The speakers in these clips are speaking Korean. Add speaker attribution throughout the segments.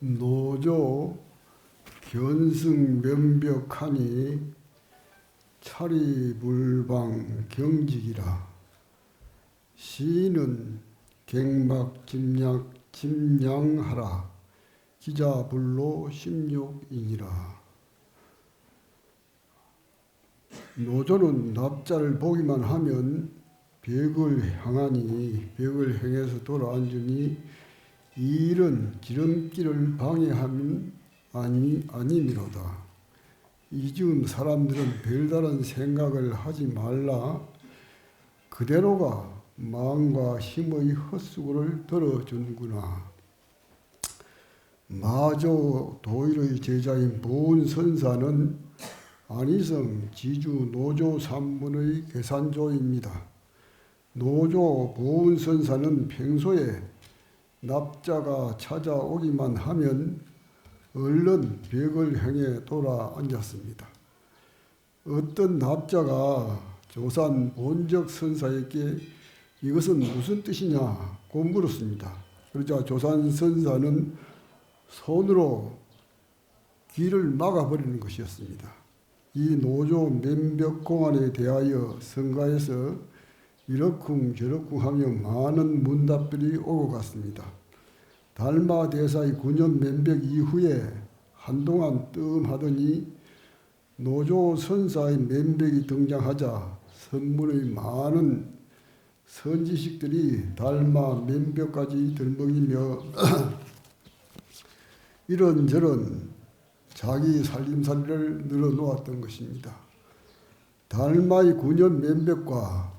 Speaker 1: 노조 견승면벽하니 차리불방 경직이라. 시인은 갱막짐량하라. 기자불로 16인이라. 노조는 납자를 보기만 하면 벽을 향하니 벽을 향해서 돌아앉으니 이 일은 지름길을 방해함은 아니미로다. 이즈음 사람들은 별다른 생각을 하지 말라. 그대로가 마음과 힘의 헛수고를 들어주는구나. 마조 도일의 제자인 보은선사는 안희성 지주 노조 3분의 계산조입니다. 노조 보은선사는 평소에 납자가 찾아오기만 하면 얼른 벽을 향해 돌아 앉았습니다. 어떤 납자가 조산 본적 선사에게 이것은 무슨 뜻이냐고 물었습니다. 그러자 조산 선사는 손으로 귀를 막아버리는 것이었습니다. 이 노조 면벽공안에 대하여 성가에서 이러쿵 저러쿵 하며 많은 문답들이 오고 갔습니다. 달마 대사의 9년 면벽 이후에 한동안 뜸하더니 노조 선사의 면벽이 등장하자 선문의 많은 선지식들이 달마 면벽까지 들먹이며 이런저런 자기 살림살이를 늘어놓았던 것입니다. 달마의 9년 면벽과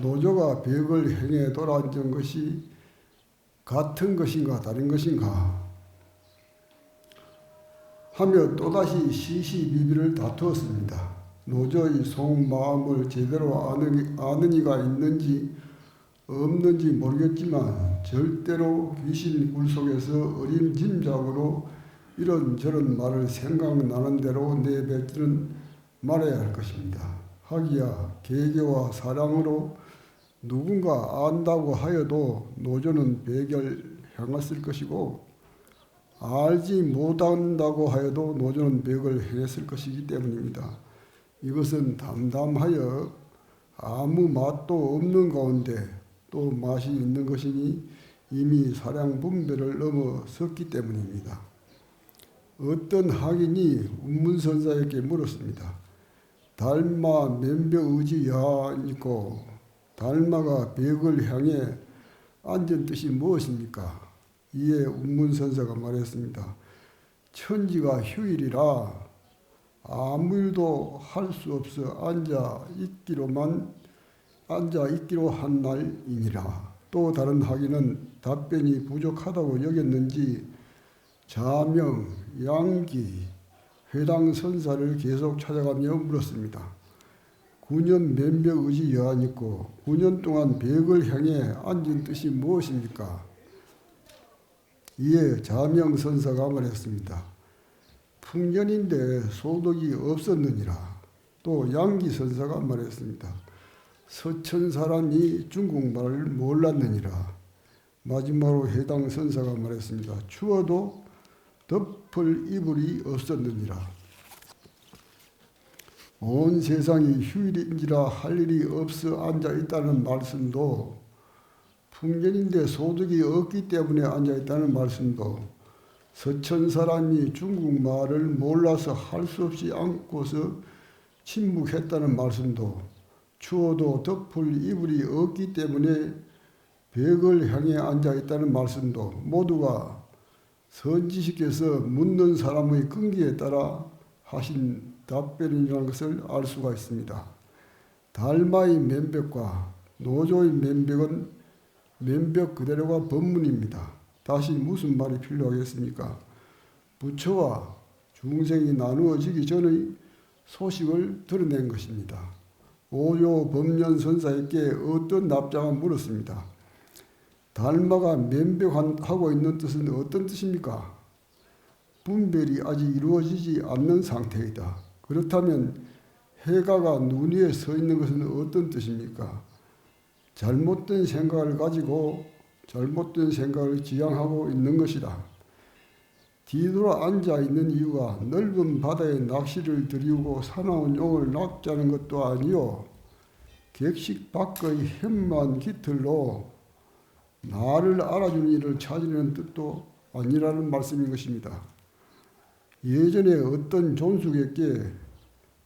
Speaker 1: 노조가 벽을 향해 돌아앉은 것이 같은 것인가 다른 것인가 하며 또다시 시시비비를 다투었습니다. 노조의 속마음을 제대로 아는 이가 있는지 없는지 모르겠지만 절대로 귀신 굴속에서 어림짐작으로 이런저런 말을 생각나는 대로 내뱉지는 말아야 할 것입니다. 하기야 개개와 사랑으로 누군가 안다고 하여도 노조는 벽을 향했을 것이고 알지 못한다고 하여도 노조는 벽을 향했을 것이기 때문입니다. 이것은 담담하여 아무 맛도 없는 가운데 또 맛이 있는 것이니 이미 사량 분별을 넘어섰기 때문입니다. 어떤 학인이 운문선사에게 물었습니다. 달마 면벽의지 야니고 달마가 벽을 향해 앉은 뜻이 무엇입니까? 이에 운문선사가 말했습니다. 천지가 휴일이라 아무 일도 할 수 없어 앉아 있기로 한 날이니라. 또 다른 학인은 답변이 부족하다고 여겼는지 자명, 양기, 회당 선사를 계속 찾아가며 물었습니다. 9년 면벽 의지 여한 있고 9년 동안 벽을 향해 앉은 뜻이 무엇입니까? 이에 자명 선사가 말했습니다. 풍년인데 소득이 없었느니라. 또 양기 선사가 말했습니다. 서천 사람이 중국말을 몰랐느니라. 마지막으로 해당 선사가 말했습니다. 추워도 덮을 이불이 없었느니라. 온 세상이 휴일인지라 할 일이 없어 앉아있다는 말씀도 풍년인데 소득이 없기 때문에 앉아있다는 말씀도 서천 사람이 중국말을 몰라서 할 수 없이 앉고서 침묵했다는 말씀도 추워도 덮을 이불이 없기 때문에 벽을 향해 앉아있다는 말씀도 모두가 선지식께서 묻는 사람의 끈기에 따라 하신 답변이라는 것을 알 수가 있습니다. 달마의 면벽과 노조의 면벽은 면벽 그대로가 법문입니다. 다시 무슨 말이 필요하겠습니까? 부처와 중생이 나누어지기 전의 소식을 드러낸 것입니다. 오조 법련선사에게 어떤 납자가 물었습니다. 달마가 면벽하고 있는 뜻은 어떤 뜻입니까? 분별이 아직 이루어지지 않는 상태이다. 그렇다면 해가가 눈 위에 서 있는 것은 어떤 뜻입니까? 잘못된 생각을 가지고 잘못된 생각을 지향하고 있는 것이다. 뒤돌아 앉아 있는 이유가 넓은 바다에 낚시를 들이우고 사나운 용을 낚자는 것도 아니요 객식 밖의 햄만 깃털로 나를 알아주는 이를 찾으려는 뜻도 아니라는 말씀인 것입니다. 예전에 어떤 존숙에게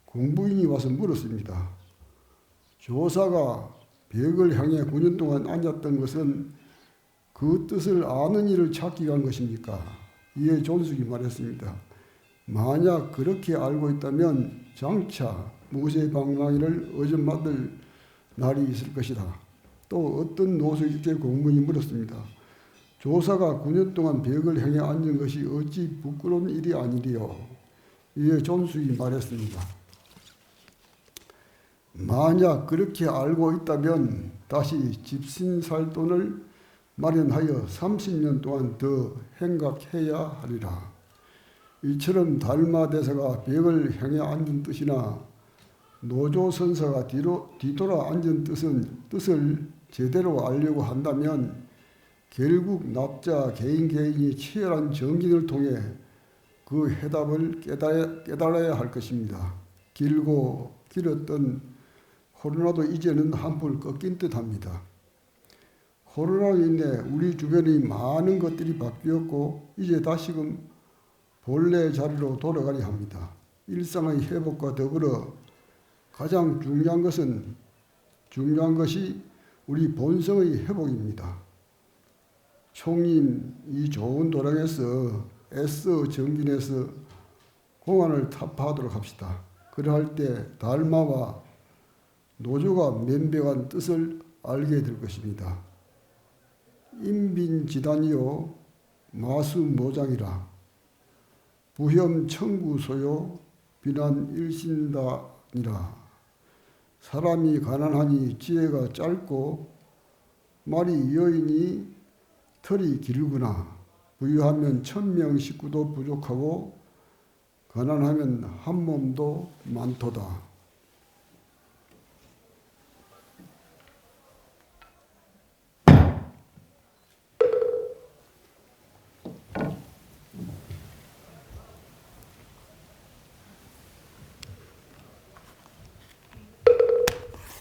Speaker 1: 공부인이 와서 물었습니다. 조사가 벽을 향해 9년 동안 앉았던 것은 그 뜻을 아는 이를 찾기 위한 것입니까? 이에 존숙이 말했습니다. 만약 그렇게 알고 있다면 장차 모세방망이를 얻어맞을 날이 있을 것이다. 또 어떤 노숙에게 공무원이 물었습니다. 조사가 9년 동안 벽을 향해 앉은 것이 어찌 부끄러운 일이 아니리요. 이에 존숙이 말했습니다. 만약 그렇게 알고 있다면 다시 집신 살 돈을 마련하여 30년 동안 더 행각해야 하리라. 이처럼 달마대사가 벽을 향해 앉은 뜻이나 노조선사가 뒤돌아 앉은 뜻을 제대로 알려고 한다면 결국 납자 개인이 치열한 정진을 통해 그 해답을 깨달아야 할 것입니다. 길고 길었던 코로나도 이제는 한풀 꺾인 듯합니다. 코로나로 인해 우리 주변의 많은 것들이 바뀌었고 이제 다시금 본래 자리로 돌아가려 합니다. 일상의 회복과 더불어 가장 중요한 것이 우리 본성의 회복입니다. 총님 이 좋은 도량에서 애써 정진해서 공안을 타파하도록 합시다. 그러할 때 달마와 노조가 면백한 뜻을 알게 될 것입니다. 인빈지단이요 마수모장이라 부혐 청구소요 비난 일신단이라. 사람이 가난하니 지혜가 짧고 말이 여인이 털이 길구나. 부유하면 1000명 식구도 부족하고 가난하면 한 몸도 많도다.